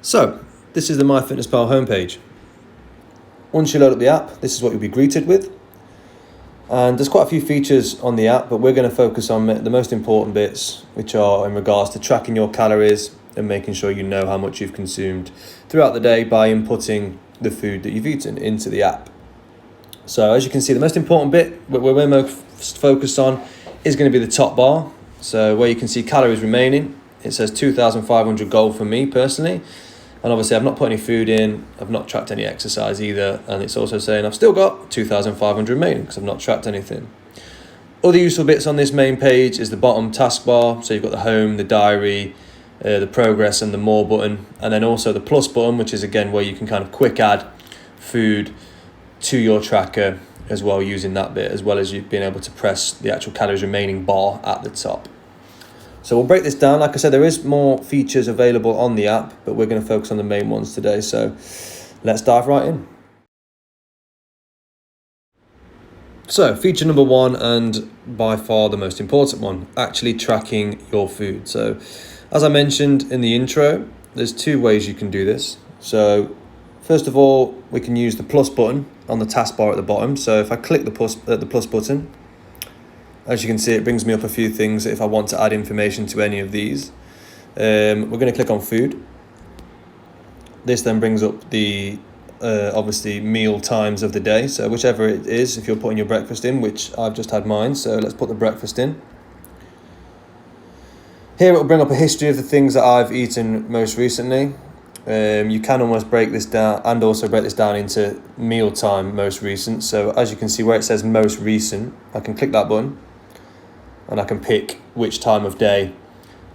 So, this is the MyFitnessPal homepage. Once you load up the app, this is what you'll be greeted with. And there's quite a few features on the app, but we're going to focus on the most important bits, which are in regards to tracking your calories and making sure you know how much you've consumed throughout the day by inputting the food that you've eaten into the app. So as you can see, the most important bit where we're most focused on is going to be the top bar. So where you can see calories remaining, it says 2,500 goal for me personally. And obviously I've not put any food in, I've not tracked any exercise either, and it's also saying I've still got 2,500 remaining because I've not tracked anything. Other useful bits on this main page is the bottom taskbar, so you've got the home, the diary, the progress and the more button, and then also the plus button, which is again where you can kind of quick add food to your tracker as well using that bit, as well as you being able to press the actual calories remaining bar at the top. So we'll break this down. Like I said, there is more features available on the app, but we're going to focus on the main ones today. So let's dive right in. So feature number one, and by far the most important one, actually tracking your food. So as I mentioned in the intro, there's two ways you can do this. So first of all, we can use the plus button on the taskbar at the bottom. So if I click the plus button, as you can see, it brings me up a few things if I want to add information to any of these. We're going to click on food. This then brings up the obviously meal times of the day. So whichever it is, if you're putting your breakfast in, which I've just had mine. So let's put the breakfast in. Here it will bring up a history of the things that I've eaten most recently. You can almost break this down and also break this down into meal time most recent. So as you can see where it says most recent, I can click that button. And I can pick which time of day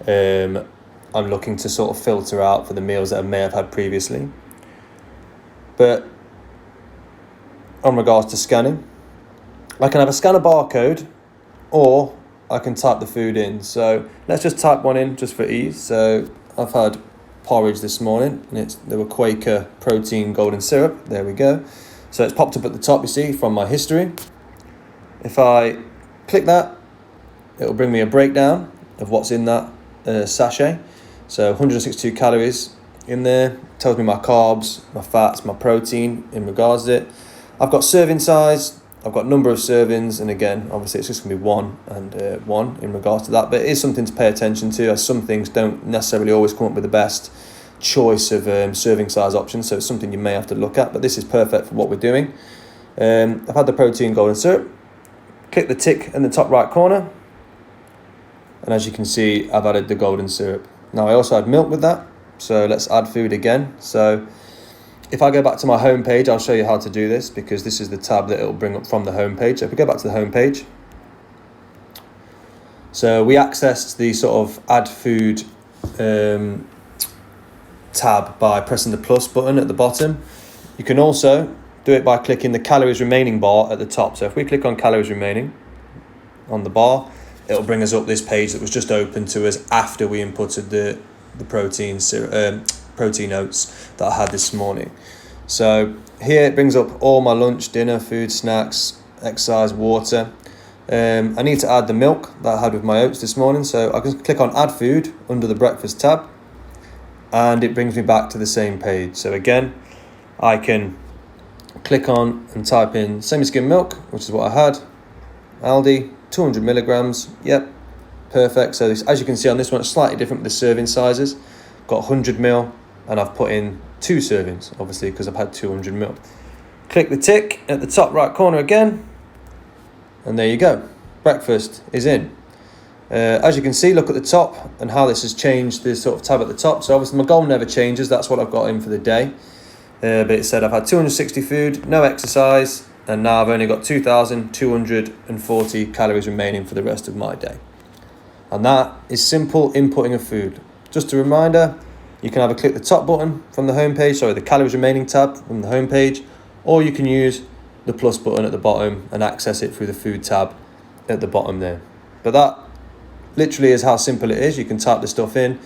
I'm looking to sort of filter out for the meals that I may have had previously. But on regards to scanning, I can have a scanner barcode or I can type the food in. So let's just type one in just for ease. So I've had porridge this morning and there were Quaker protein golden syrup. There we go. So it's popped up at the top, you see, from my history. If I click that, it'll bring me a breakdown of what's in that sachet. So 162 calories in there. Tells me my carbs, my fats, my protein in regards to it. I've got serving size, I've got number of servings, and again, obviously it's just going to be one and one in regards to that. But it is something to pay attention to, as some things don't necessarily always come up with the best choice of serving size options. So it's something you may have to look at, but this is perfect for what we're doing. I've had the protein golden syrup. Click the tick in the top right corner. And as you can see, I've added the golden syrup. Now I also had milk with that. So let's add food again. So if I go back to my home page, I'll show you how to do this because this is the tab that it'll bring up from the home page. So if we go back to the home page. So we accessed the sort of add food tab by pressing the plus button at the bottom. You can also do it by clicking the calories remaining bar at the top. So if we click on calories remaining on the bar, it'll bring us up this page that was just open to us after we inputted the protein oats that I had this morning. So here it brings up all my lunch, dinner, food, snacks, exercise, water. I need to add the milk that I had with my oats this morning. So I can click on add food under the breakfast tab and it brings me back to the same page. So again, I can click on and type in semi-skim milk, which is what I had. Aldi, 200 milligrams, yep, perfect. So this, as you can see on this one, it's slightly different with the serving sizes. Got 100 ml and I've put in 2 servings, obviously, because I've had 200 ml. Click the tick at the top right corner again, and there you go. Breakfast is in. As you can see, look at the top and how this has changed this sort of tab at the top. So obviously my goal never changes. That's what I've got in for the day. But it said I've had 260 food, no exercise, and now I've only got 2,240 calories remaining for the rest of my day. And that is simple inputting of food. Just a reminder, you can either click the top button from the home page, the calories remaining tab from the home page, or you can use the plus button at the bottom and access it through the food tab at the bottom there. But that literally is how simple it is. You can type the stuff in.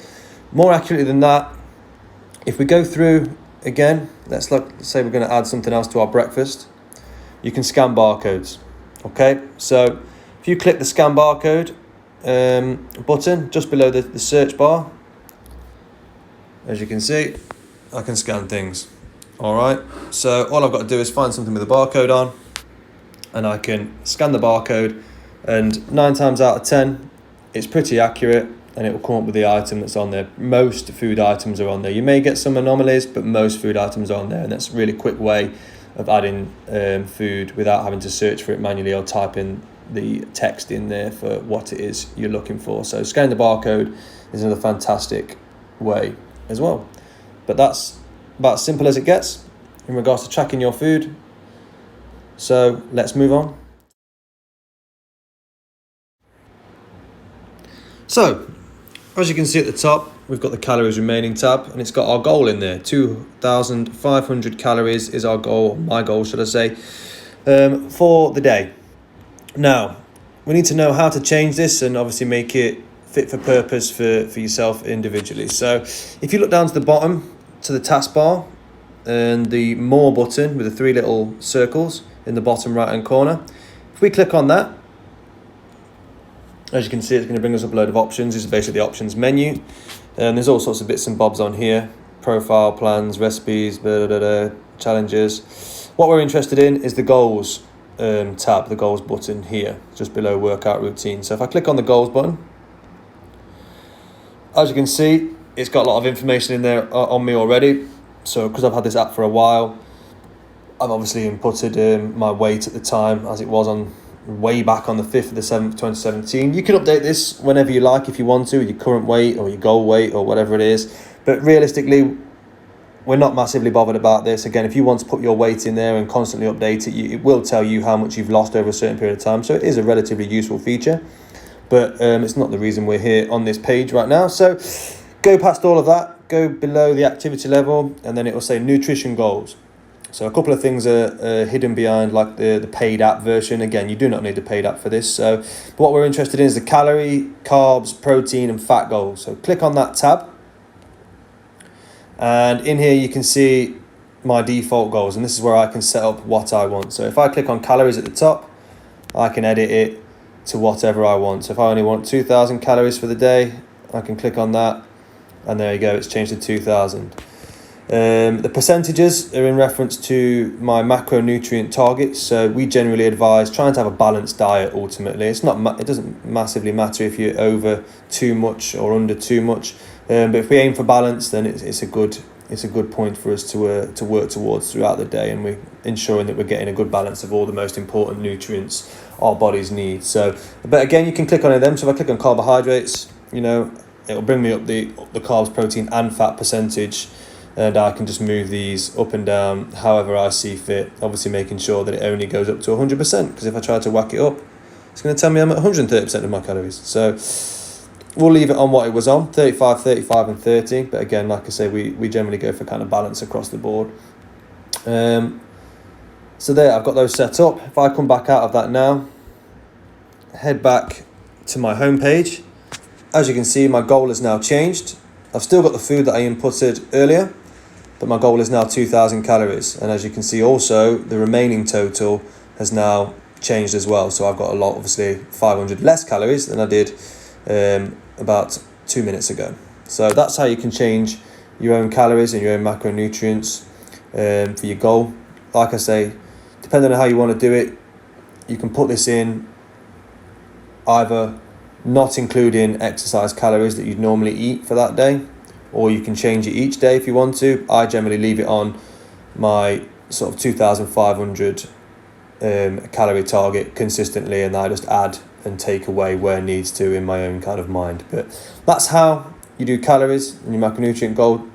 More accurately than that, if we go through again, let's say we're going to add something else to our breakfast. You can scan barcodes. Okay, so if you click the scan barcode button just below the search bar, as you can see, I can scan things. All right, so all I've got to do is find something with a barcode on, and I can scan the barcode, and 9 times out of 10, it's pretty accurate, and it will come up with the item that's on there. Most food items are on there. You may get some anomalies, but most food items are on there, and that's a really quick way of adding food without having to search for it manually or type in the text in there for what it is you're looking for. So scanning the barcode is another fantastic way as well. But that's about as simple as it gets in regards to tracking your food. So let's move on. So, as you can see at the top, we've got the calories remaining tab, and it's got our goal in there. 2,500 calories is our goal, my goal should I say, for the day. Now, we need to know how to change this and obviously make it fit for purpose for yourself individually. So if you look down to the bottom, to the taskbar, and the more button with the 3 little circles in the bottom right hand corner, if we click on that, as you can see, it's going to bring us up a load of options. This is basically the options menu, and there's all sorts of bits and bobs on here: profile, plans, recipes, challenges. What we're interested in is the goals tab, the goals button here, just below workout routine. So if I click on the goals button, as you can see, it's got a lot of information in there on me already. So because I've had this app for a while, I've obviously inputted my weight at the time as it was on way back on the 5th of the 7th, 2017. You can update this whenever you like if you want to, your current weight or your goal weight or whatever it is. But realistically, we're not massively bothered about this. Again, if you want to put your weight in there and constantly update it, it will tell you how much you've lost over a certain period of time. So it is a relatively useful feature, but it's not the reason we're here on this page right now. So go past all of that, go below the activity level, and then it will say nutrition goals. So a couple of things are hidden behind like the paid app version. Again, you do not need the paid app for this. So what we're interested in is the calorie, carbs, protein, and fat goals. So click on that tab. And in here you can see my default goals, and this is where I can set up what I want. So if I click on calories at the top, I can edit it to whatever I want. So if I only want 2,000 calories for the day, I can click on that, and there you go, it's changed to 2,000. The percentages are in reference to my macronutrient targets. So we generally advise trying to have a balanced diet. Ultimately, it doesn't massively matter if you're over too much or under too much. But if we aim for balance, then it's a good point for us to work towards throughout the day, and we're ensuring that we're getting a good balance of all the most important nutrients our bodies need. So, but again, you can click on them. So if I click on carbohydrates, it'll bring me up the carbs, protein, and fat percentage, and I can just move these up and down however I see fit. Obviously, making sure that it only goes up to 100%, because if I try to whack it up, it's going to tell me I'm at 130% of my calories. So we'll leave it on what it was on, 35, 35 and 30. But again, like I say, we generally go for kind of balance across the board. So there, I've got those set up. If I come back out of that now, head back to my home page, as you can see, my goal has now changed. I've still got the food that I inputted earlier, but my goal is now 2,000 calories. And as you can see also, the remaining total has now changed as well. So I've got a lot, obviously 500 less calories than I did about 2 minutes ago. So that's how you can change your own calories and your own macronutrients for your goal. Like I say, depending on how you want to do it, you can put this in either not including exercise calories that you'd normally eat for that day, or you can change it each day if you want to. I generally leave it on my sort of 2,500 calorie target consistently, and I just add and take away where needs to in my own kind of mind. But that's how you do calories and your macronutrient goal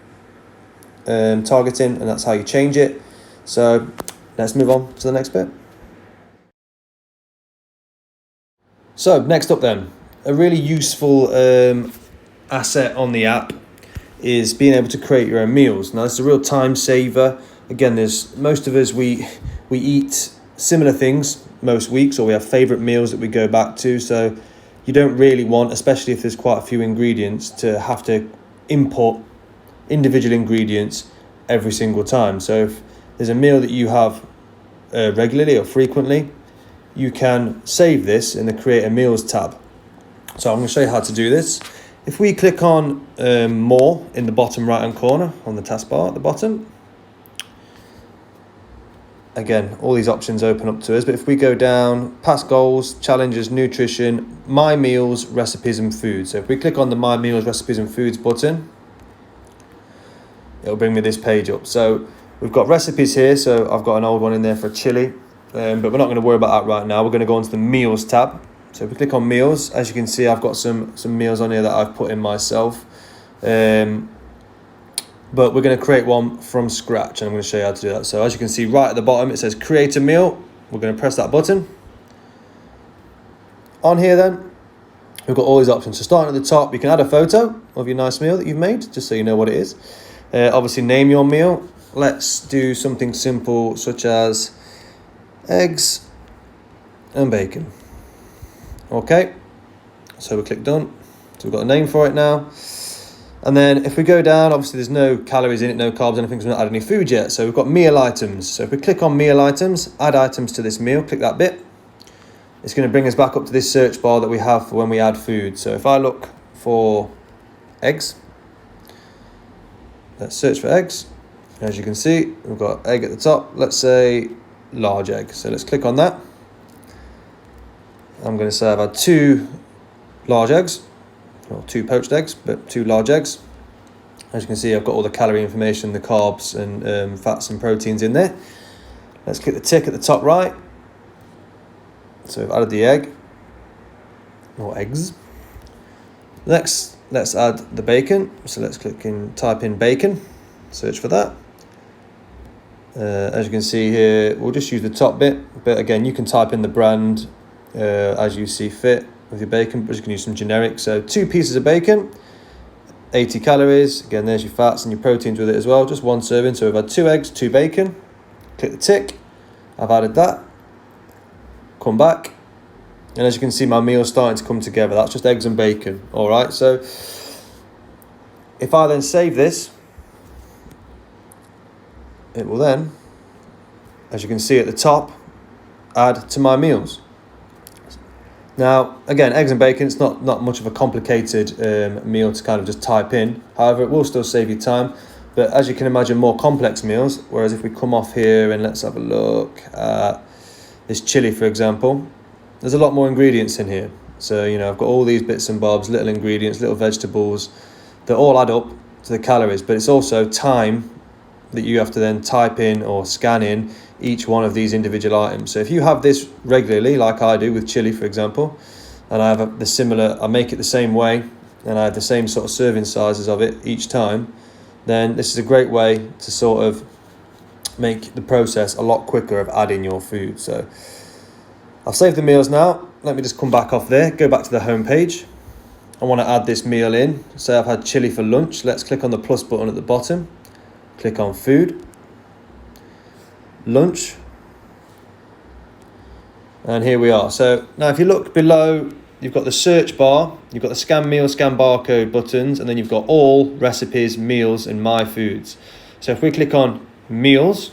targeting, and that's how you change it. So let's move on to the next bit. So next up then, a really useful asset on the app is being able to create your own meals. Now, it's a real time saver. Again, most of us, we eat similar things most weeks, or we have favourite meals that we go back to. So you don't really want, especially if there's quite a few ingredients, to have to import individual ingredients every single time. So if there's a meal that you have regularly or frequently, you can save this in the Create a Meals tab. So I'm going to show you how to do this. If we click on more in the bottom right hand corner on the taskbar at the bottom, again, all these options open up to us. But if we go down, past goals, challenges, nutrition, my meals, recipes and foods. So if we click on the my meals, recipes and foods button, it'll bring me this page up. So we've got recipes here. So I've got an old one in there for chili, but we're not going to worry about that right now. We're going to go onto the meals tab. So if we click on meals, as you can see, I've got some meals on here that I've put in myself. But we're going to create one from scratch, and I'm going to show you how to do that. So as you can see right at the bottom, it says create a meal. We're going to press that button. On here then, we've got all these options. So starting at the top, you can add a photo of your nice meal that you've made, just so you know what it is. Obviously name your meal. Let's do something simple such as eggs and bacon. Okay, so we click done. So we've got a name for it now. And then if we go down, obviously there's no calories in it, no carbs, anything, because we've not added any food yet. So we've got meal items. So if we click on meal items, add items to this meal, click that bit. It's going to bring us back up to this search bar that we have for when we add food. So if I look for eggs, let's search for eggs. As you can see, we've got egg at the top. Let's say large egg. So let's click on that. I'm going to say I've had 2 large eggs. Well, 2 poached eggs, but 2 large eggs. As you can see, I've got all the calorie information, the carbs and fats and proteins in there. Let's click the tick at the top right. So we've added the egg, or eggs. Next, let's add the bacon. So let's type in bacon, search for that. As you can see here, we'll just use the top bit, but again, you can type in the brand as you see fit with your bacon, but you can use some generic. So 2 pieces of bacon, 80 calories. Again, there's your fats and your proteins with it as well. Just 1 serving. So we've had 2 eggs, 2 bacon. Click the tick. I've added that. Come back. And as you can see, my meal's starting to come together. That's just eggs and bacon. All right. So if I then save this, it will then, as you can see at the top, add to my meals. Now, again, eggs and bacon, it's not much of a complicated meal to kind of just type in. However, it will still save you time. But as you can imagine, more complex meals, whereas if we come off here and let's have a look at this chili, for example, there's a lot more ingredients in here. So, you know, I've got all these bits and bobs, little ingredients, little vegetables that all add up to the calories. But it's also time that you have to then type in or scan in each one of these individual items. So if you have this regularly, like I do with chili, for example, and I have I make it the same way, and I have the same sort of serving sizes of it each time, then this is a great way to sort of make the process a lot quicker of adding your food. So I've saved the meals now. Let me just come back off there, go back to the home page. I want to add this meal in. Say I've had chili for lunch. Let's click on the plus button at the bottom. Click on food, lunch, and here we are. So now if you look below, you've got the search bar, you've got the scan meal, scan barcode buttons, and then you've got all recipes, meals, and my foods. So if we click on meals,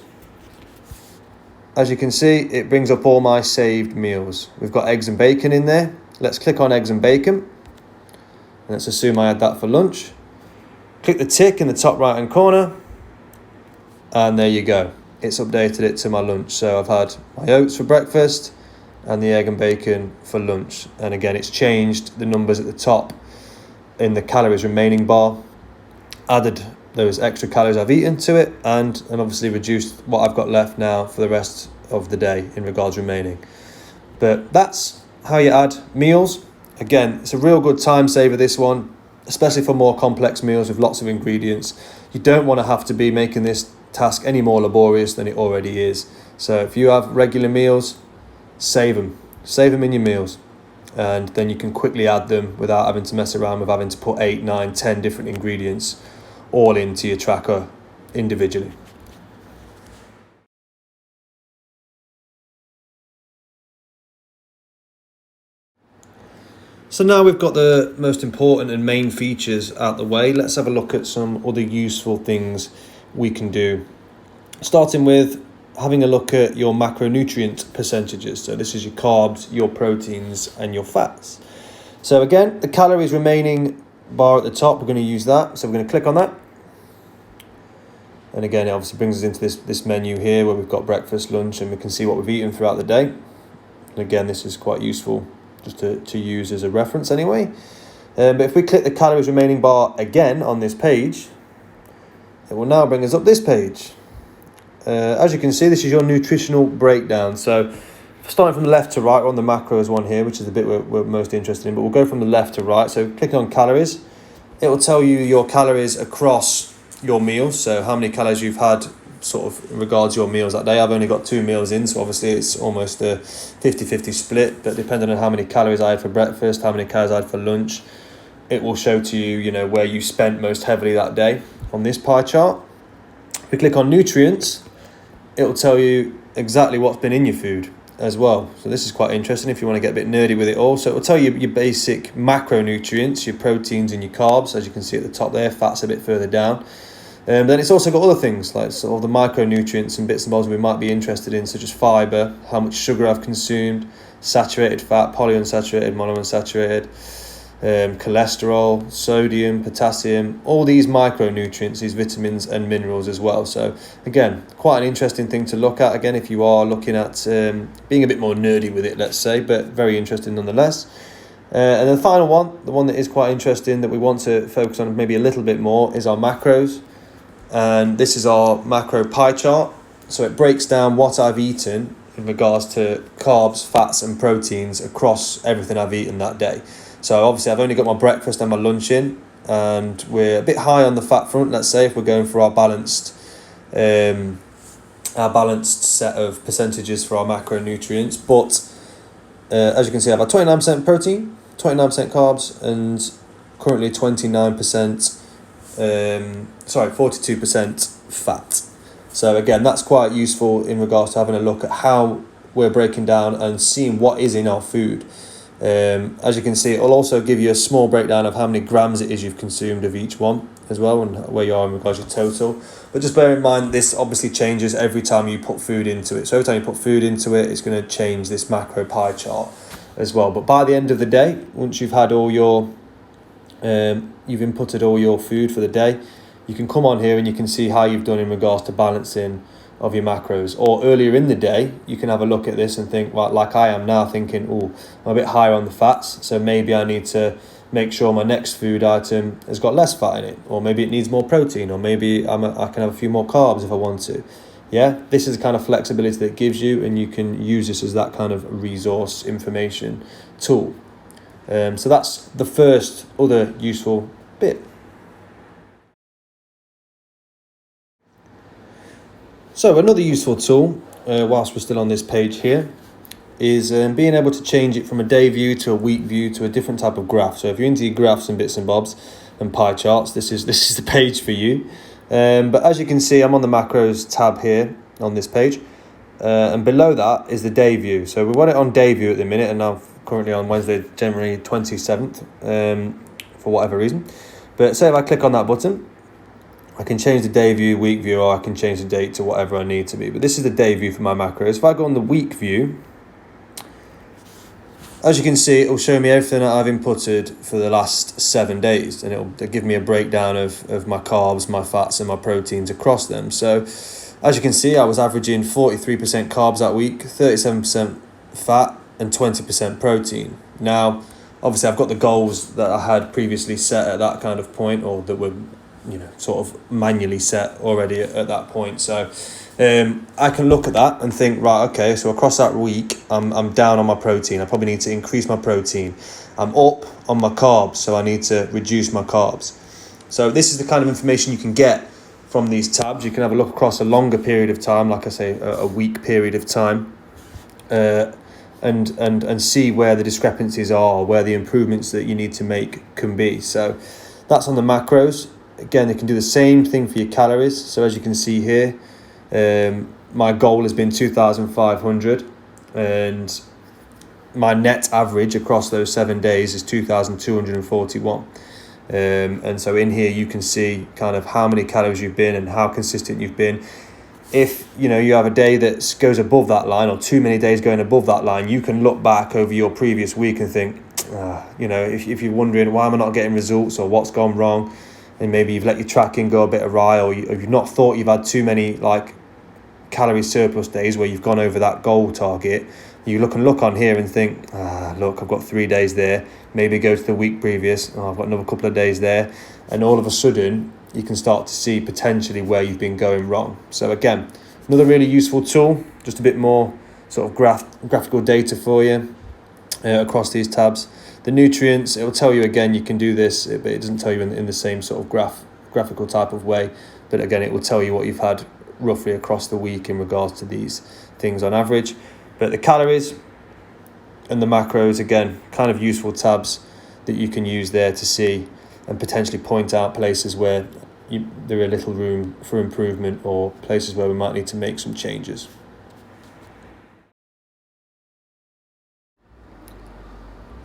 as you can see, it brings up all my saved meals. We've got eggs and bacon in there. Let's click on eggs and bacon. And let's assume I had that for lunch. Click the tick in the top right hand corner. And there you go. It's updated it to my lunch. So I've had my oats for breakfast and the egg and bacon for lunch. And again, it's changed the numbers at the top in the calories remaining bar, added those extra calories I've eaten to it, and obviously reduced what I've got left now for the rest of the day in regards remaining. But that's how you add meals. Again, it's a real good time saver, this one, especially for more complex meals with lots of ingredients. You don't want to have to be making this task any more laborious than it already is. So if you have regular meals, save them in your meals, and then you can quickly add them without having to mess around with having to put 8, 9, 10 different ingredients all into your tracker individually. So now we've got the most important and main features out the way, let's have a look at some other useful things we can do. Starting with having a look at your macronutrient percentages. So this is your carbs, your proteins, and your fats. So again, the calories remaining bar at the top, we're going to use that. So we're going to click on that. And again, it obviously brings us into this menu here where we've got breakfast, lunch, and we can see what we've eaten throughout the day. And again, this is quite useful just to use as a reference anyway. But if we click the calories remaining bar again on this page, it will now bring us up this page. As you can see, this is your nutritional breakdown. So starting from the left to right, we're on the macros one here, which is the bit we're most interested in, but we'll go from the left to right. So clicking on calories, it will tell you your calories across your meals, so how many calories you've had sort of in regards to your meals that day. I've only got 2 meals in, so obviously it's almost a 50-50 split, but depending on how many calories I had for breakfast, how many calories I had for lunch, it will show to you, you know, where you spent most heavily that day on this pie chart. If we click on nutrients, it will tell you exactly what's been in your food as well. So this is quite interesting if you want to get a bit nerdy with it all. So it will tell you your basic macronutrients, your proteins and your carbs, as you can see at the top there, fat's a bit further down. Then it's also got other things like sort of the micronutrients and bits and bobs we might be interested in, such as fibre, how much sugar I've consumed, saturated fat, polyunsaturated, monounsaturated, cholesterol, sodium, potassium, all these micronutrients, these vitamins and minerals as well. So again, quite an interesting thing to look at, again, if you are looking at being a bit more nerdy with it, let's say, but very interesting nonetheless. And the final one, the one that is quite interesting that we want to focus on maybe a little bit more, is our macros. And this is our macro pie chart. So it breaks down what I've eaten in regards to carbs, fats and proteins across everything I've eaten that day. So obviously I've only got my breakfast and my lunch in, and we're a bit high on the fat front, let's say, if we're going for our balanced set of percentages for our macronutrients. But as you can see, I've got 29% protein, 29% carbs, and currently 42% fat. So again, that's quite useful in regards to having a look at how we're breaking down and seeing what is in our food. As you can see, it will also give you a small breakdown of how many grams it is you've consumed of each one as well, and where you are in regards to your total. But just bear in mind, this obviously changes every time you put food into it. So every time you put food into it, it's going to change this macro pie chart as well. But by the end of the day, once you've had all your you've inputted all your food for the day, you can come on here and you can see how you've done in regards to balancing of your macros. Or earlier in the day, you can have a look at this and think, well, like I am now, thinking, oh, I'm a bit higher on the fats, so maybe I need to make sure my next food item has got less fat in it, or maybe it needs more protein, or maybe I can have a few more carbs if I want to. Yeah, this is the kind of flexibility that it gives you, and you can use this as that kind of resource information tool. So that's the first other useful bit. So another useful tool, whilst we're still on this page here, is being able to change it from a day view to a week view to a different type of graph. So if you're into your graphs and bits and bobs and pie charts, this is the page for you. But as you can see, I'm on the macros tab here on this page, and below that is the day view. So we want it on day view at the minute, and I'm currently on Wednesday, January 27th, for whatever reason. But say if I click on that button, I can change the day view, week view, or I can change the date to whatever I need to be. But this is the day view for my macros. If I go on the week view, as you can see, it will show me everything that I've inputted for the last 7 days, and it'll give me a breakdown of my carbs, my fats, and my proteins across them. So as you can see, I was averaging 43% carbs that week, 37% fat, and 20% protein. Now, obviously, I've got the goals that I had previously set at that kind of point, or that were, sort of manually set already at that point. So I can look at that and think, right, okay, so across that week, I'm down on my protein. I probably need to increase my protein. I'm up on my carbs, so I need to reduce my carbs. So this is the kind of information you can get from these tabs. You can have a look across a longer period of time, like I say, a week period of time, and see where the discrepancies are, where the improvements that you need to make can be. So that's on the macros. Again, they can do the same thing for your calories. So as you can see here, my goal has been 2,500, and my net average across those 7 days is 2,241. And so in here you can see kind of how many calories you've been and how consistent you've been. If you have a day that goes above that line, or too many days going above that line, you can look back over your previous week and think, if you're wondering why am I not getting results or what's gone wrong, and maybe you've let your tracking go a bit awry, or you've not thought you've had too many like calorie surplus days where you've gone over that goal target, you look on here and think, look, I've got 3 days there, maybe go to the week previous, I've got another couple of days there, and all of a sudden you can start to see potentially where you've been going wrong. So again, another really useful tool, just a bit more sort of graphical data for you across these tabs. The nutrients, it will tell you again, you can do this, but it doesn't tell you in the same sort of graphical type of way. But again, it will tell you what you've had roughly across the week in regards to these things on average. But the calories and the macros, again, kind of useful tabs that you can use there to see and potentially point out places where there are little room for improvement, or places where we might need to make some changes.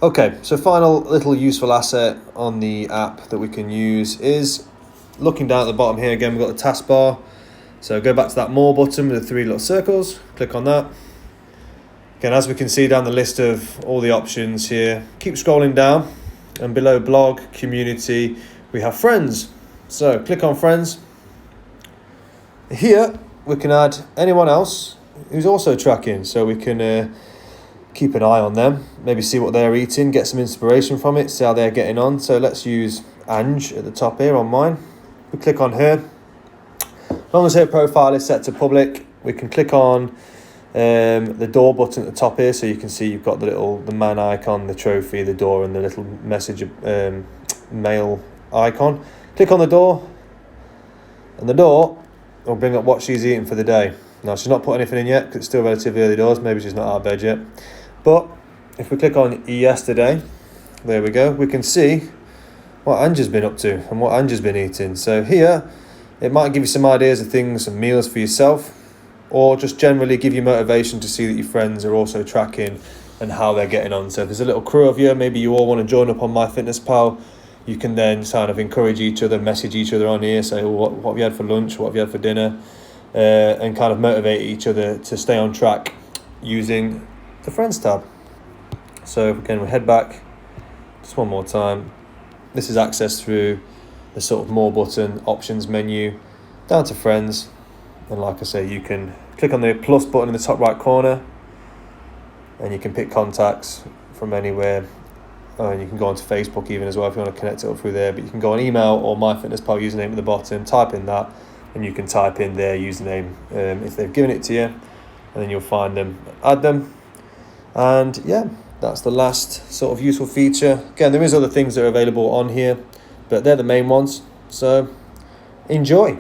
Okay, so final little useful asset on the app that we can use is looking down at the bottom here. Again, we've got the taskbar. So go back to that more button with the 3 little circles, click on that. Again, as we can see down the list of all the options here, keep scrolling down, and below blog, community, we have friends. So click on friends. Here we can add anyone else who's also tracking, so we can keep an eye on them, maybe see what they're eating, get some inspiration from it, see how they're getting on. So let's use Ange at the top here on mine. We click on her. As long as her profile is set to public, we can click on the door button at the top here, so you can see you've got the man icon, the trophy, the door, and the little message mail icon. Click on the door, and the door will bring up what she's eating for the day. Now, she's not put anything in yet because it's still relatively early doors. Maybe she's not out of bed yet. But if we click on yesterday, there we go, we can see what Ange's been up to and what Ange's been eating. So here, it might give you some ideas of things, some meals for yourself, or just generally give you motivation to see that your friends are also tracking and how they're getting on. So if there's a little crew of you, maybe you all want to join up on MyFitnessPal, you can then kind of encourage each other, message each other on here, say, what have you had for lunch, what have you had for dinner, and kind of motivate each other to stay on track using the Friends tab. So again, we head back just one more time. This is accessed through the sort of more button options menu down to Friends, and like I say, you can click on the plus button in the top right corner and you can pick contacts from anywhere, and you can go onto Facebook even as well if you want to connect it up through there. But you can go on email or MyFitnessPal username at the bottom, type in that, and you can type in their username if they've given it to you, and then you'll find them, add them. And yeah, that's the last sort of useful feature. Again, there is other things that are available on here, but they're the main ones. So enjoy.